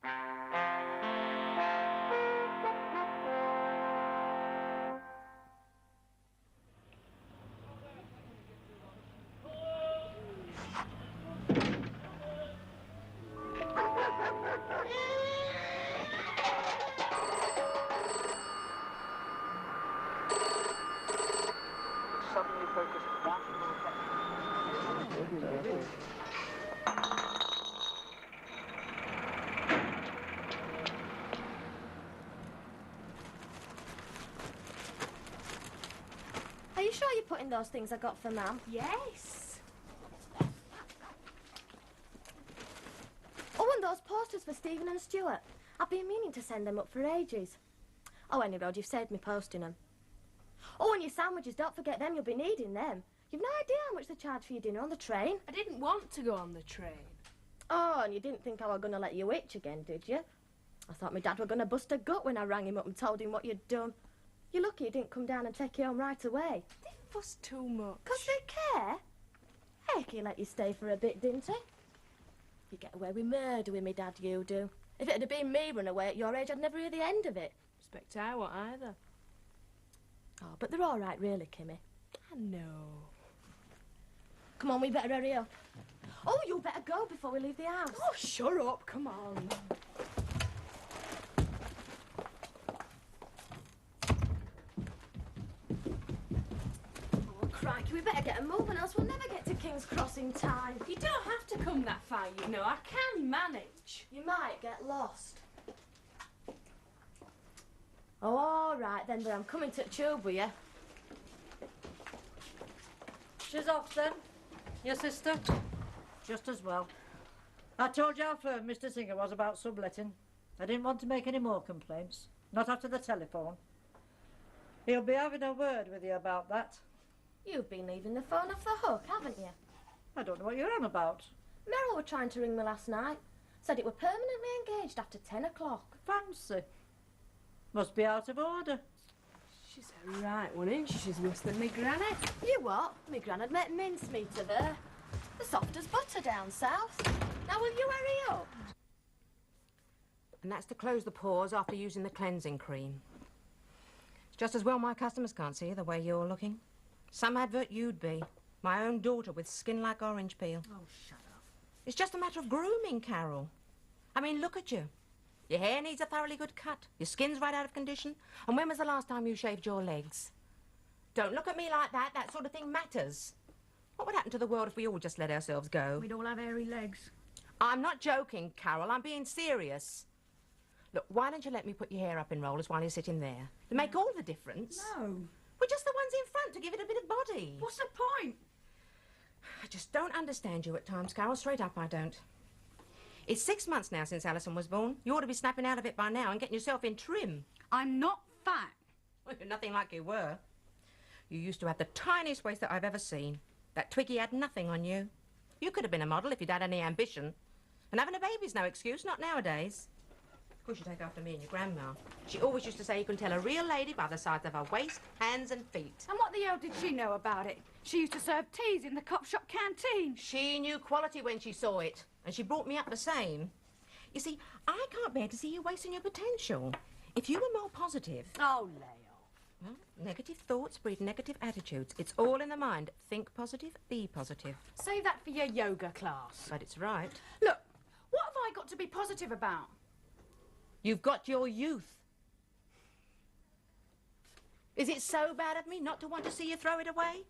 Suddenly focused national attention. Are you sure you're putting those things I got for Mum? Yes. Oh, and those posters for Stephen and Stuart. I've been meaning to send them up for ages. Oh, anyway, you've saved me posting them. Oh, and your sandwiches, don't forget them, you'll be needing them. You've no idea how much they charge for your dinner on the train. I didn't want to go on the train. Oh, and you didn't think I was going to let you itch again, did you? I thought my dad were going to bust a gut when I rang him up and told him what you'd done. You're lucky he didn't come down and take you home right away. They fuss too much. 'Cause they care. Heck, he let you stay for a bit, didn't he? You get away with murder with me dad, you do. If it had been me run away at your age, I'd never hear the end of it. Expect I won't either. Oh, but they're all right, really, Kimmy. I know. Come on, we better hurry up. Oh, you better go before we leave the house. Oh, shut up, come on. Oh, crikey, we better get a moving, else we'll never get to King's Cross in time. You don't have to come that far, you know. I can manage. You might get lost. Oh, all right then, but I'm coming to the tube with you. She's off then. Your sister? Just as well. I told you how firm Mr. Singer was about subletting. I didn't want to make any more complaints. Not after the telephone. He'll be having a word with you about that. You've been leaving the phone off the hook, haven't you? I don't know what you're on about. Meryl were trying to ring me last night. Said it were permanently engaged after 10 o'clock. Fancy. Must be out of order. She's a right one, ain't she? She's worse than me granny. You what? Me gran'd make mincemeat of her. The soft as butter down south. Now will you hurry up? And that's to close the pores after using the cleansing cream. It's just as well my customers can't see the way you're looking. Some advert you'd be. My own daughter with skin like orange peel. Oh, shut up. It's just a matter of grooming, Carol. I mean, look at you. Your hair needs a thoroughly good cut. Your skin's right out of condition. And when was the last time you shaved your legs? Don't look at me like that. That sort of thing matters. What would happen to the world if we all just let ourselves go? We'd all have hairy legs. I'm not joking, Carol. I'm being serious. Look, why don't you let me put your hair up in rollers while you're sitting there? They make all the difference. No. We're just the ones in front to give it a bit of body. What's the point? I just don't understand you at times, Carol. Straight up, I don't. It's 6 months now since Alison was born. You ought to be snapping out of it by now and getting yourself in trim. I'm not fat. Well, you're nothing like you were. You used to have the tiniest waist that I've ever seen. That Twiggy had nothing on you. You could have been a model if you'd had any ambition. And having a baby's no excuse, not nowadays. Of course, you take after me and your grandma. She always used to say you can tell a real lady by the size of her waist, hands and feet. And what the hell did she know about it? She used to serve teas in the cop shop canteen. She knew quality when she saw it, and she brought me up the same. You see, I can't bear to see you wasting your potential. If you were more positive... Oh, lay off. Well, negative thoughts breed negative attitudes. It's all in the mind. Think positive, be positive. Save that for your yoga class. But it's right. Look, what have I got to be positive about? You've got your youth. Is it so bad of me not to want to see you throw it away?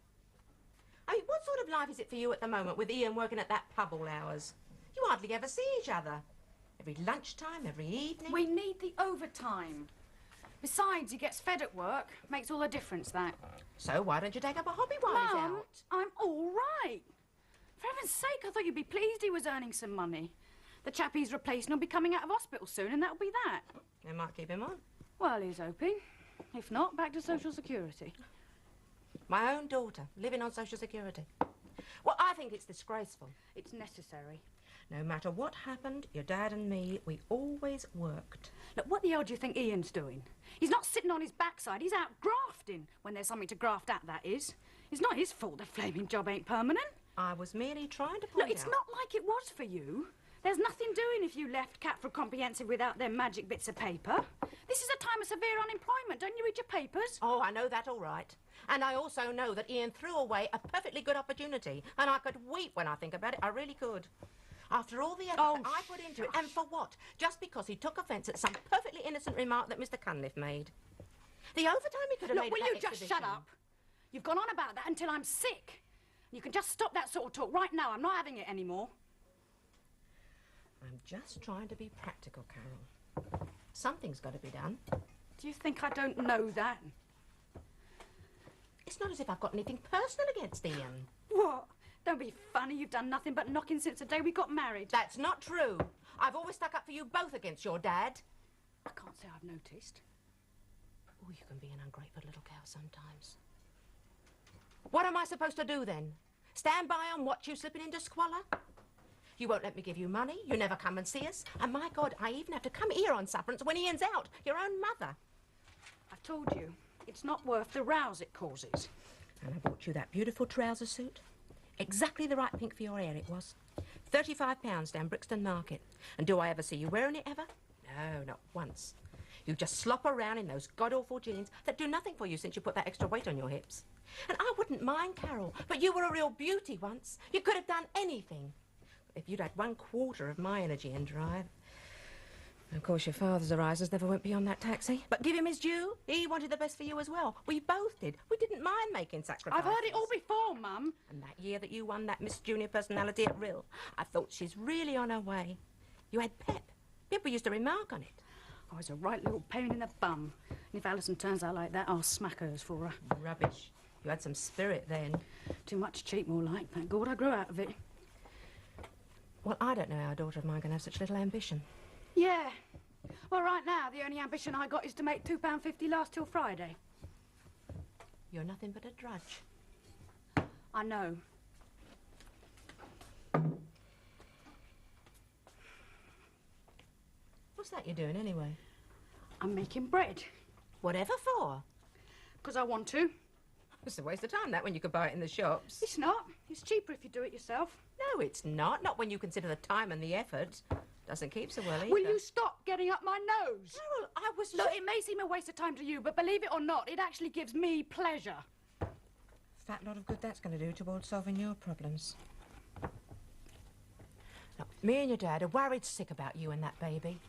I mean, what sort of life is it for you at the moment with Ian working at that pub all hours? You hardly ever see each other. Every lunchtime, every evening. We need the overtime. Besides, he gets fed at work. Makes all the difference, that. So why don't you take up a hobby while he's Mum, out? I'm all right. For heaven's sake, I thought you'd be pleased he was earning some money. The chap he's replacing will be coming out of hospital soon, and that'll be that. They might keep him on. Well, he's hoping. If not, back to Social Security. My own daughter, living on Social Security. Well, I think it's disgraceful. It's necessary. No matter what happened, your dad and me, we always worked. Look, what the hell do you think Ian's doing? He's not sitting on his backside, he's out grafting. When there's something to graft at, that is. It's not his fault the flaming job ain't permanent. I was merely trying to point Look, it's out... not like it was for you. There's nothing doing if you left Catford Comprehensive without them magic bits of paper. This is a time of severe unemployment. Don't you read your papers? Oh, I know that all right. And I also know that Ian threw away a perfectly good opportunity. And I could weep when I think about it. I really could. After all the effort that I put into it. And for what? Just because he took offence at some perfectly innocent remark that Mr. Cunliffe made. The overtime he could have made. Look, will you just shut up? You've gone on about that until I'm sick. You can just stop that sort of talk right now. I'm not having it anymore. I'm just trying to be practical, Carol. Something's got to be done. Do you think I don't know that? It's not as if I've got anything personal against Ian. What? Don't be funny. You've done nothing but knocking since the day we got married. That's not true. I've always stuck up for you both against your dad. I can't say I've noticed. Oh, you can be an ungrateful little cow sometimes. What am I supposed to do then? Stand by and watch you slipping into squalor? You won't let me give you money. You never come and see us. And my God, I even have to come here on sufferance when Ian's out. Your own mother. I've told you, it's not worth the rows it causes. And I bought you that beautiful trouser suit. Exactly the right pink for your hair it was. £35 down Brixton Market. And do I ever see you wearing it ever? No, not once. You just slop around in those god-awful jeans that do nothing for you since you put that extra weight on your hips. And I wouldn't mind, Carol, but you were a real beauty once. You could have done anything. If you'd had 1/4 of my energy and drive. Of course, your father's horizons never went beyond that taxi. But give him his due. He wanted the best for you as well. We both did. We didn't mind making sacrifices. I've heard it all before, Mum. And that year that you won that Miss Junior personality at Rill, I thought she's really on her way. You had pep. People used to remark on it. I was a right little pain in the bum. And if Alison turns out like that, I'll smack hers for her. Rubbish. You had some spirit then. Too much cheek, more like. Thank God I grew out of it. Well, I don't know how a daughter of mine can have such little ambition. Yeah. Well, right now, the only ambition I got is to make £2.50 last till Friday. You're nothing but a drudge. I know. What's that you're doing anyway? I'm making bread. Whatever for? 'Cause I want to. It's a waste of time, that, when you could buy it in the shops. It's not. It's cheaper if you do it yourself. No, it's not. Not when you consider the time and the effort. Doesn't keep so well either. Will you stop getting up my nose? Carol, I was... Look, it may seem a waste of time to you, but believe it or not, it actually gives me pleasure. Fat lot of good that's going to do towards solving your problems. Look, me and your dad are worried sick about you and that baby.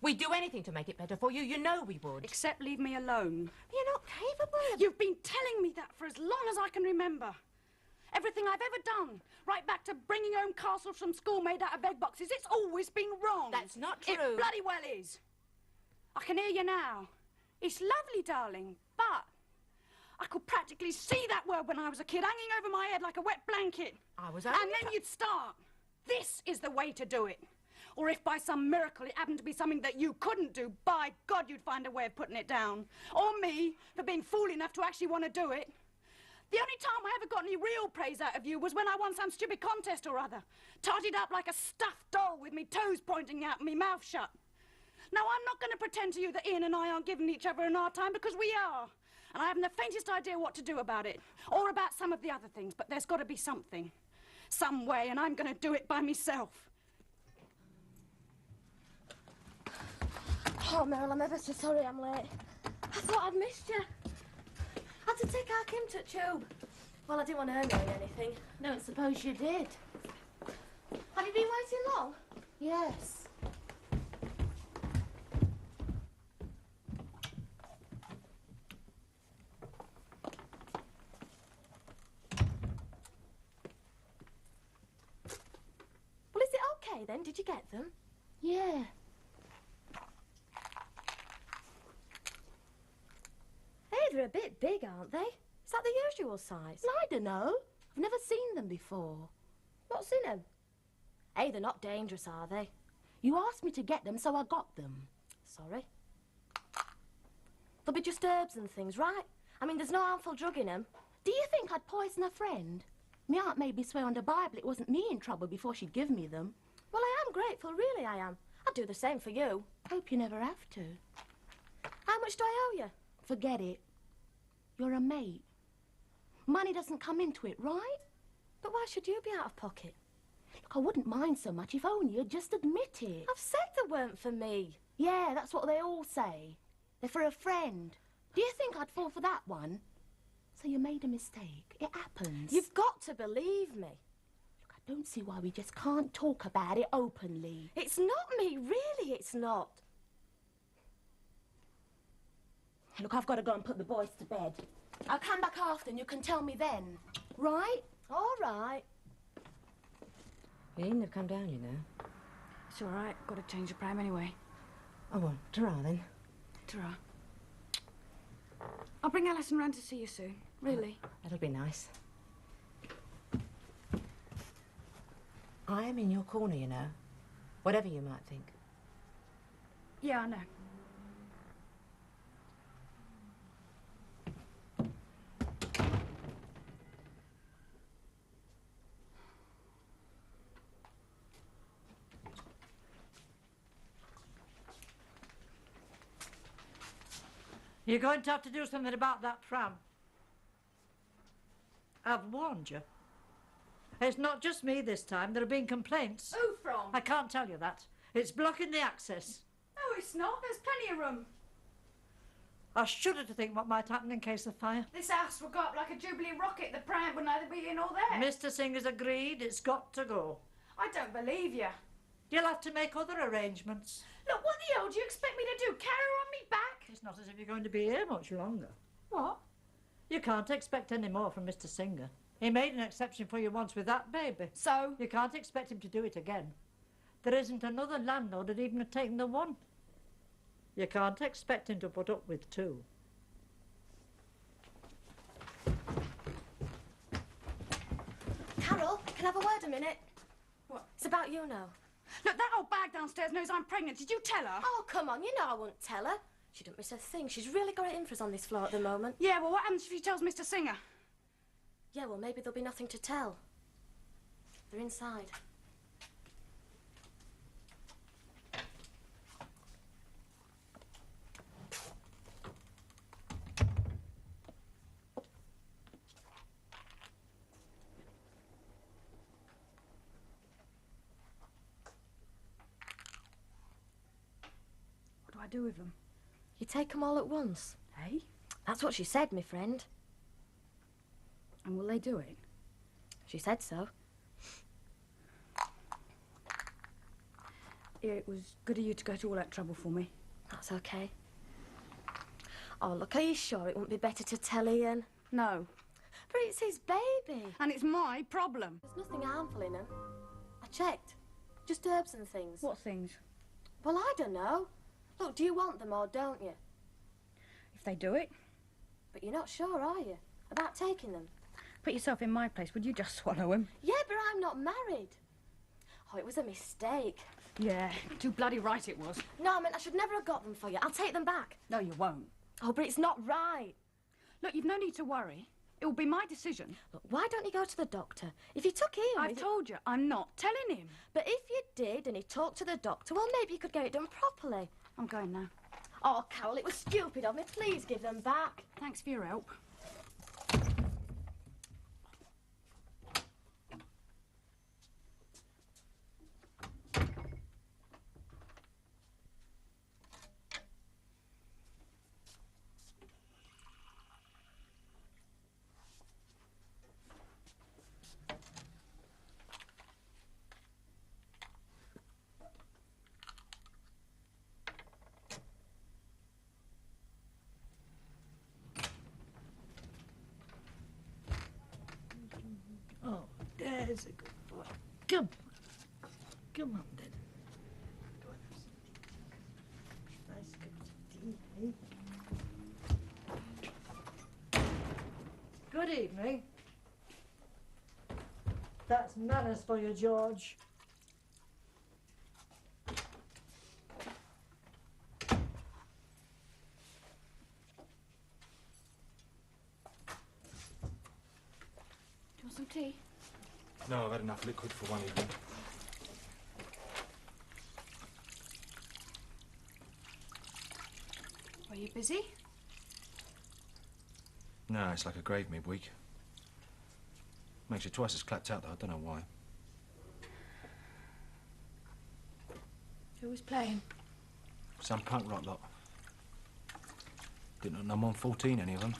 We'd do anything to make it better for you. You know we would. Except leave me alone. You're not capable of... You've been telling me that for as long as I can remember. Everything I've ever done, right back to bringing home castles from school made out of egg boxes, it's always been wrong. That's not true. It bloody well is. I can hear you now. It's lovely, darling, but I could practically see that word when I was a kid, hanging over my head like a wet blanket. I was only... And then you'd start. This is the way to do it. Or if by some miracle it happened to be something that you couldn't do, by God, you'd find a way of putting it down. Or me, for being fool enough to actually want to do it. The only time I ever got any real praise out of you was when I won some stupid contest or other. Totted up like a stuffed doll with me toes pointing out and me mouth shut. Now, I'm not going to pretend to you that Ian and I aren't giving each other an hard time, because we are. And I haven't the faintest idea what to do about it. Or about some of the other things, but there's got to be something. Some way, and I'm going to do it by myself. Oh, Meryl, I'm ever so sorry I'm late. I thought I'd missed you. I had to take our Kim to tube. Well, I didn't want her knowing anything. Don't suppose you did. Have you been waiting long? Yes. Well, is it okay then? Did you get them? Yeah. Hey, they're a bit big, aren't they? Is that the usual size? Well, I don't know. I've never seen them before. What's in them? Hey, they're not dangerous, are they? You asked me to get them, so I got them. Sorry. They'll be just herbs and things, right? I mean, there's no harmful drug in them. Do you think I'd poison a friend? Me aunt made me swear on the Bible it wasn't me in trouble before she'd give me them. Well, I am grateful, really I am. I'd do the same for you. Hope you never have to. How much do I owe you? Forget it. You're a mate. Money doesn't come into it, right? But why should you be out of pocket? Look, I wouldn't mind so much if only you'd just admit it. I've said they weren't for me. Yeah, that's what they all say. They're for a friend. Do you think I'd fall for that one? So you made a mistake. It happens. You've got to believe me. Look, I don't see why we just can't talk about it openly. It's not me, really, it's not. Look, I've got to go and put the boys to bed. I'll come back after and you can tell me then. Right? All right. You needn't have come down, you know. It's all right. Got to change the pram anyway. Oh, well, ta-ra then. Ta-ra. I'll bring Alison round to see you soon. Really. That'll be nice. I am in your corner, you know. Whatever you might think. Yeah, I know. You're going to have to do something about that pram. I've warned you. It's not just me this time. There have been complaints. Who from? I can't tell you that. It's blocking the access. No, it's not. There's plenty of room. I shudder to think what might happen in case of fire. This house will go up like a Jubilee rocket. The pram would neither be in or there. Mr. Singer's agreed. It's got to go. I don't believe you. You'll have to make other arrangements. Look, what the hell do you expect me to do? Carry her on me back? It's not as if you're going to be here much longer. What? You can't expect any more from Mr. Singer. He made an exception for you once with that baby. So? You can't expect him to do it again. There isn't another landlord that even have taken the one. You can't expect him to put up with two. Carol, can I have a word a minute? What? It's about you now. Look, that old bag downstairs knows I'm pregnant. Did you tell her? Oh, come on, you know I wouldn't tell her. She don't miss a thing. She's really got it in for us on this floor at the moment. Yeah, well, what happens if she tells Mr. Singer? Yeah, well, maybe there'll be nothing to tell. They're inside. What do I do with them? You take them all at once. Hey? That's what she said, my friend. And will they do it? She said so. It was good of you to go to all that trouble for me. That's okay. Oh, look, are you sure it wouldn't be better to tell Ian? No. But it's his baby. And it's my problem. There's nothing harmful in them. I checked. Just herbs and things. What things? Well, I don't know. Look, do you want them or don't you? If they do it. But you're not sure, are you? About taking them? Put yourself in my place. Would you just swallow him? Yeah, but I'm not married. Oh, it was a mistake. Yeah, too bloody right it was. No, I meant I should never have got them for you. I'll take them back. No, you won't. Oh, but it's not right. Look, you've no need to worry. It will be my decision. Look, why don't you go to the doctor? If you took Ian I've with told you, I'm not telling him. But if you did and he talked to the doctor, well, maybe you could get it done properly. I'm going now. Oh, Carol, it was stupid of me. Please give them back. Thanks for your help. Oh, there's a good boy. Come on. Come on, then. Go on, have some nice cup of tea, eh? Good evening. That's manners for you, George. Do you want some tea? No, I've had enough liquid for one evening. Were you busy? No, it's like a grave midweek. Makes you twice as clapped out, though. I don't know why. Who was playing? Some punk rock lot. Didn't know no more than 14, any of them.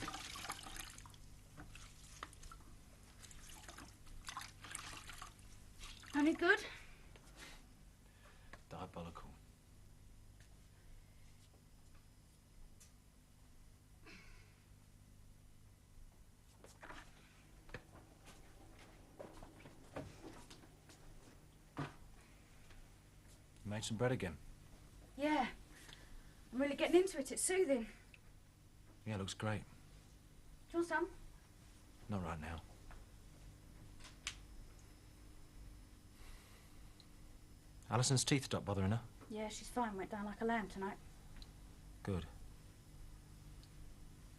Any good? Diabolical. You made some bread again? Yeah. I'm really getting into it. It's soothing. Yeah, looks great. Do you want some? Not right now. Alison's teeth stopped bothering her? Yeah, she's fine. Went down like a lamb tonight. Good.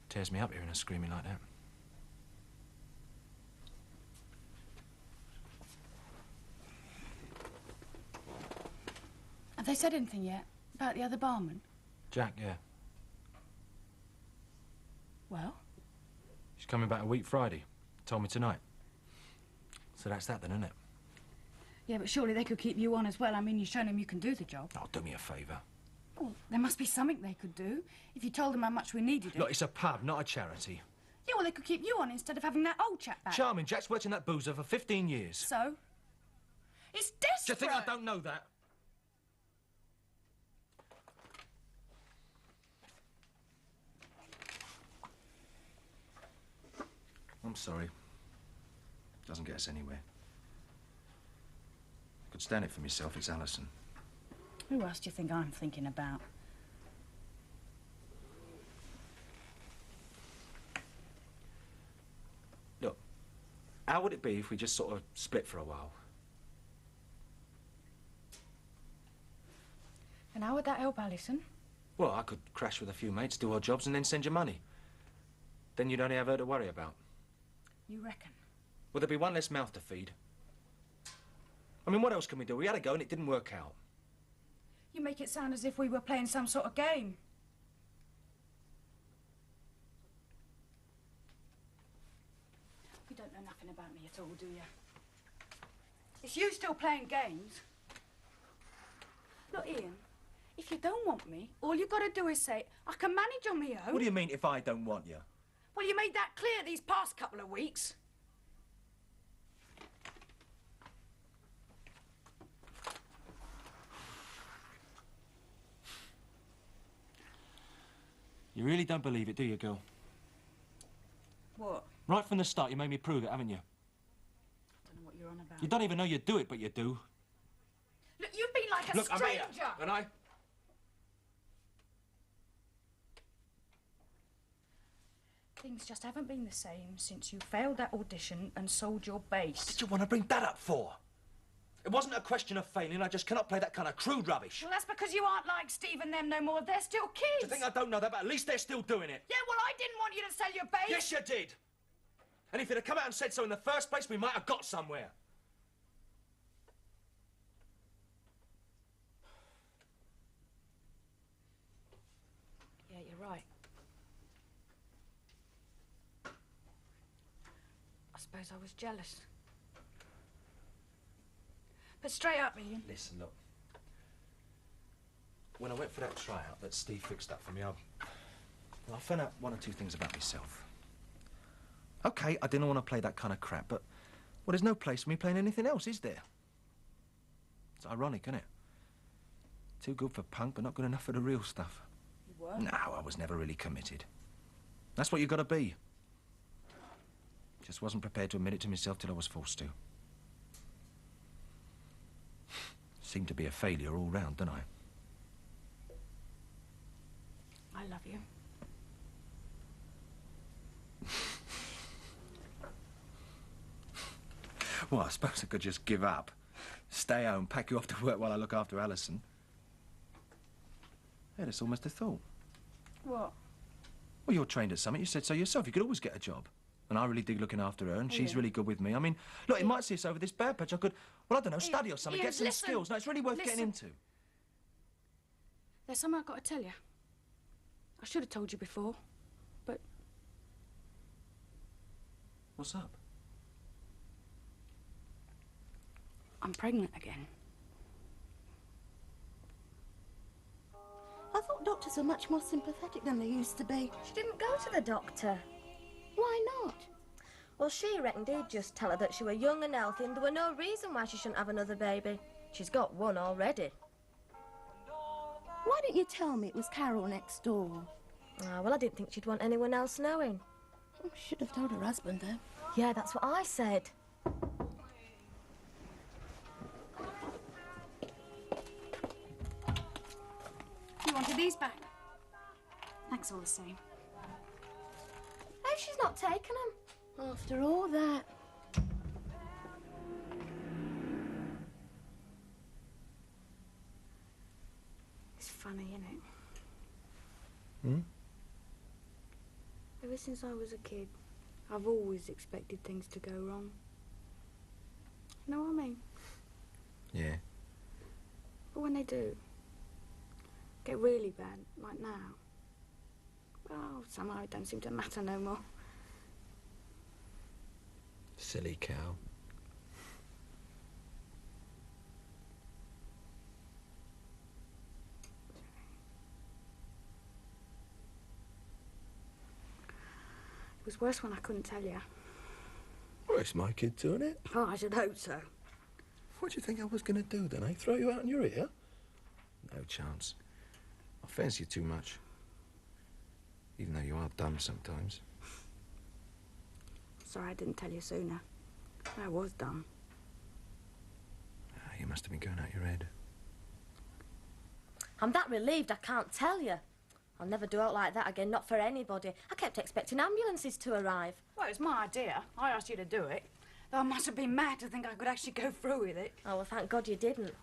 Tears me up hearing her screaming like that. Have they said anything yet about the other barman? Jack, yeah. Well? She's coming back a week Friday. Told me tonight. So that's that then, isn't it? Yeah, but surely they could keep you on as well. I mean, you've shown them you can do the job. Oh, do me a favour. Well, there must be something they could do if you told them how much we needed it. Look, it's a pub, not a charity. Yeah, well, they could keep you on instead of having that old chap back. Charming. Jack's worked in that boozer for 15 years. So? It's desperate. Do you think I don't know that? I'm sorry. Doesn't get us anywhere. I could stand it for myself, it's Alison. Who else do you think I'm thinking about? Look, how would it be if we just sort of split for a while? And how would that help Alison? Well, I could crash with a few mates, do our jobs, and then send you money. Then you'd only have her to worry about. You reckon? Well, there'd be one less mouth to feed. I mean, what else can we do? We had a go and it didn't work out. You make it sound as if we were playing some sort of game. You don't know nothing about me at all, do you? It's you still playing games. Look, Ian, if you don't want me, all you've got to do is say, I can manage on my own. What do you mean, if I don't want you? Well, you made that clear these past couple of weeks. You really don't believe it, do you, girl? What? Right from the start, you made me prove it, haven't you? I don't know what you're on about. You don't even know you do it, but you do. Look, you've been like a Look, stranger. I'm here, and I... Things just haven't been the same since you failed that audition and sold your base. What did you want to bring that up for? It wasn't a question of failing. I just cannot play that kind of crude rubbish. Well, that's because you aren't like Steve and them no more. They're still kids. Do you think I don't know that? But at least they're still doing it. Yeah, well, I didn't want you to sell your base. Yes, you did. And if you'd have come out and said so in the first place, we might have got somewhere. Yeah, you're right. I suppose I was jealous. But straight up, Ian. Listen, look. When I went for that tryout that Steve fixed up for me, I found out one or two things about myself. OK, I didn't want to play that kind of crap, but, well, there's no place for me playing anything else, is there? It's ironic, isn't it? Too good for punk, but not good enough for the real stuff. You were? No, I was never really committed. That's what you got to be. Just wasn't prepared to admit it to myself till I was forced to. Seemed to be a failure all round, didn't I? I love you. Well, I suppose I could just give up. Stay home, pack you off to work while I look after Alison. Yeah, that's almost a thought. What? Well, you're trained at something. You said so yourself. You could always get a job. And I really dig looking after her, and she's really good with me. I mean, look, it might see us over this bad patch. I could, well, I don't know, study or something, Ian, get some listen. skills. No, it's really worth getting into. There's something I've got to tell you. I should have told you before, but... What's up? I'm pregnant again. doctors are much more sympathetic than they used to be. She didn't go to the doctor. Why not? Well, she reckoned he'd just tell her that she were young and healthy and there were no reason why she shouldn't have another baby. She's got one already. Why didn't you tell me it was Carol next door? Ah, well, I didn't think she'd want anyone else knowing. Oh, should have told her husband, though. Yeah, that's what I said. You wanted these back? Thanks all the same. Hey, she's not taken them. After all that. It's funny, isn't it? Hmm? Ever since I was a kid, I've always expected things to go wrong. You know what I mean? Yeah. But when they do, get really bad, like now, well, somehow it don't seem to matter no more. Silly cow. It was worse when I couldn't tell you. Well, it's my kid doing it. Oh, I should hope so. What do you think I was going to do then, eh? Throw you out in your ear? No chance. I fancy you too much. Even though you are dumb sometimes. Sorry I didn't tell you sooner. I was dumb. You must have been going out your head. I'm that relieved I can't tell you. I'll never do out like that again, not for anybody. I kept expecting ambulances to arrive. Well, it was my idea. I asked you to do it. Though I must have been mad to think I could actually go through with it. Oh, well, thank God you didn't.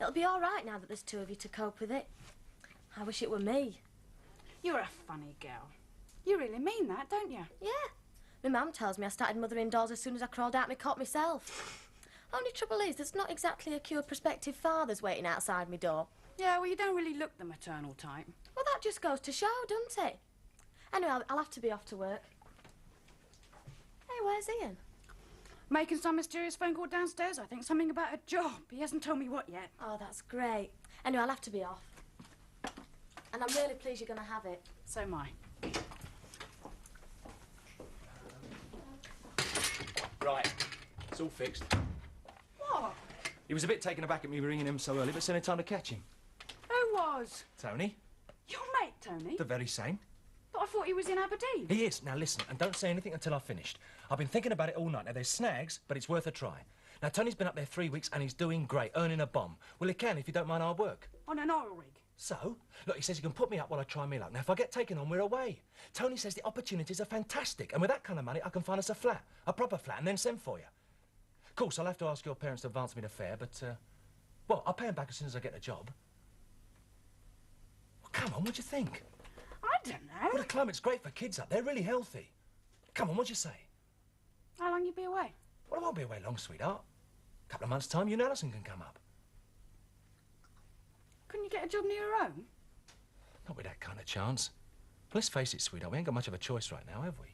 It'll be all right now that there's two of you to cope with it. I wish it were me. You're a funny girl. You really mean that, don't you? Yeah. My mum tells me I started mothering dolls as soon as I crawled out my cot myself. Only trouble is, there's not exactly a queue of prospective fathers waiting outside my door. Yeah, well, you don't really look the maternal type. Well, that just goes to show, doesn't it? Anyway, I'll have to be off to work. Hey, where's Ian? Making some mysterious phone call downstairs, I think. Something about a job. He hasn't told me what yet. Oh, that's great. Anyway, I'll have to be off. And I'm really pleased you're going to have it. So am I. Right. It's all fixed. What? He was a bit taken aback at me ringing him so early, but still had time to catch him. Who was? Tony? Your mate, Tony? The very same. But I thought he was in Aberdeen. He is. Now listen, and don't say anything until I've finished. I've been thinking about it all night. Now there's snags, but it's worth a try. Now Tony's been up there 3 weeks and he's doing great, earning a bomb. Well, he can if you don't mind hard work. On an oil rig. So, look, he says he can put me up while I try me luck. Now, if I get taken on, we're away. Tony says the opportunities are fantastic, and with that kind of money, I can find us a flat, a proper flat, and then send for you. Of course, I'll have to ask your parents to advance me the fare, but, well, I'll pay them back as soon as I get a job. Well, come on, what do you think? I don't know. Well, the climate's great for kids up there, really healthy. Come on, what do you say? How long you be away? Well, I won't be away long, sweetheart. A couple of months' time, you and Alison can come up. Couldn't you get a job near your own? Not with that kind of chance. Let's face it, sweetheart, we ain't got much of a choice right now, have we?